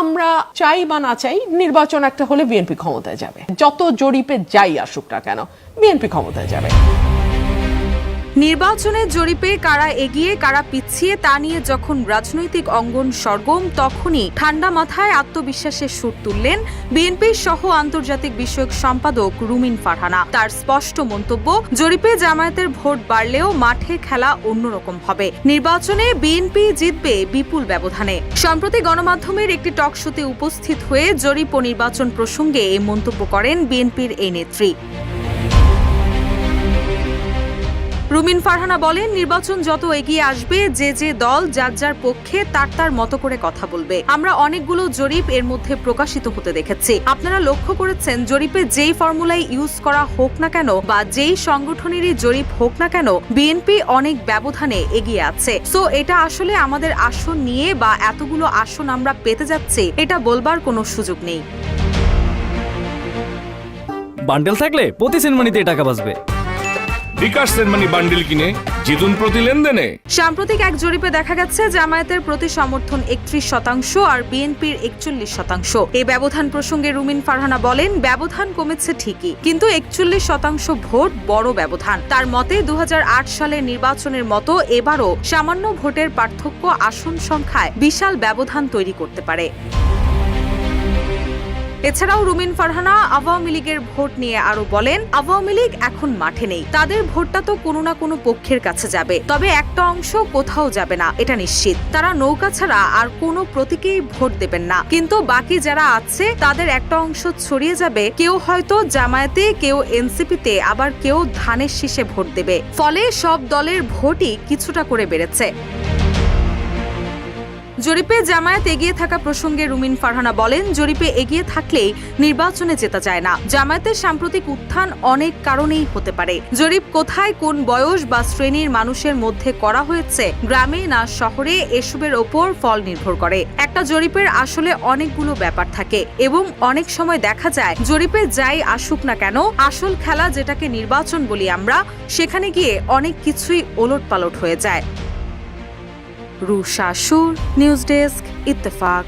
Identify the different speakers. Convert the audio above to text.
Speaker 1: আমরা চাই বা না চাই নির্বাচন একটা হলে বিএনপি ক্ষমতায় যাবে, যত জরিপে যাই আসুক না কেন বিএনপি ক্ষমতায় যাবে।
Speaker 2: নির্বাচনের জরিপে কারা এগিয়ে কারা পিছিয়ে তা নিয়ে যখন রাজনৈতিক অঙ্গন সরগম, তখনই ঠান্ডা মাথায় আত্মবিশ্বাসের সুর তুললেন বিএনপির সহ আন্তর্জাতিক বিষয়ক সম্পাদক রুমিন ফারহানা। তার স্পষ্ট মন্তব্য, জরিপে জামায়াতের ভোট বাড়লেও মাঠে খেলা অন্যরকম হবে, নির্বাচনে বিএনপি জিতবে বিপুল ব্যবধানে। সম্প্রতি গণমাধ্যমের একটি টক শোতে উপস্থিত হয়ে জরিপ ও নির্বাচন প্রসঙ্গে এই মন্তব্য করেন বিএনপির এই নেত্রী। রুমিন ফারহানা বলেন, নির্বাচন যত এগিয়ে আসবে যে দল যার যার পক্ষে তার মতো করে কথা বলবে। আমরা অনেকগুলো জরিপ এর মধ্যে প্রকাশিত হতে দেখেছি। আপনারা লক্ষ্য করেছেন, জরিপে যেই ফর্মুলাই ইউজ করা হোক না কেন বা যেই সংগঠনেরই জরিপ হোক না কেন, বিএনপি অনেক ব্যবধানে এগিয়ে আছে। সো এটা আসলে আমাদের আসন নিয়ে বা এতগুলো আসন আমরা পেতে যাচ্ছি এটা বলবার কোনো সুযোগ নেই।
Speaker 3: বান্ডেল থাকলে প্রতি সেনমানিতে টাকা বাঁচবে।
Speaker 4: বিকাশ সেনমানি বান্ডিল কিনে জিতুন প্রতি লেনদেনে।
Speaker 2: সাম্প্রতিক এক জরিপে দেখা গেছে জামায়াতের প্রতি সমর্থন 31% আর বিএনপির 41%। এই ব্যবধান প্রসঙ্গে রুমিন ফারহানা বলেন, ব্যবধান কমেছে ঠিকই, কিন্তু 41% ভোট বড় ব্যবধান। তার মতে 2008 সালের নির্বাচনের মতো এবারও সামান্য ভোটের পার্থক্য আসন সংখ্যায় বিশাল ব্যবধান তৈরি করতে পারে। এছাড়াও রুমিন ফারহানা আওয়ামী লীগের ভোট নিয়ে আরো বলেন, আওয়ামী লীগ এখন মাঠে নেই, তাদের ভোটটা তো কোনো না কোনো পক্ষের কাছে যাবে, তবে একটা অংশ কোথাও যাবে না এটা নিশ্চিত। তারা নৌকা ছাড়া আর কোনো প্রতীকেই ভোট দেবেন না, কিন্তু বাকি যারা আছে তাদের একটা অংশ ছড়িয়ে যাবে, কেউ হয়তো জামায়াতে, কেউ এনসিপিতে, আবার কেউ ধানের শীষে ভোট দেবে। ফলে সব দলের ভোটই কিছুটা করে বেড়েছে। জরিপে জামায়াত এগিয়ে থাকা প্রসঙ্গে রুমিন ফারহানা বলেন, জরিপে এগিয়ে থাকলেই নির্বাচনে জেতা যায় না। জামায়াতের সাম্প্রতিক উত্থান অনেক কারণেই হতে পারে। জরিপ কোথায়, কোন বয়স বা শ্রেণীর মানুষের মধ্যে করা হয়েছে, গ্রামে না শহরে, এসবের ওপর ফল নির্ভর করে। একটা জরিপের আসলে অনেকগুলো ব্যাপার থাকে এবং অনেক সময় দেখা যায় জরিপে যাই আসুক না কেন, আসল খেলা যেটাকে নির্বাচন বলি আমরা, সেখানে গিয়ে অনেক কিছুই ওলটপালট হয়ে যায়। রুশা সুর, নিউজ ডেস্ক, ইত্তেফাক।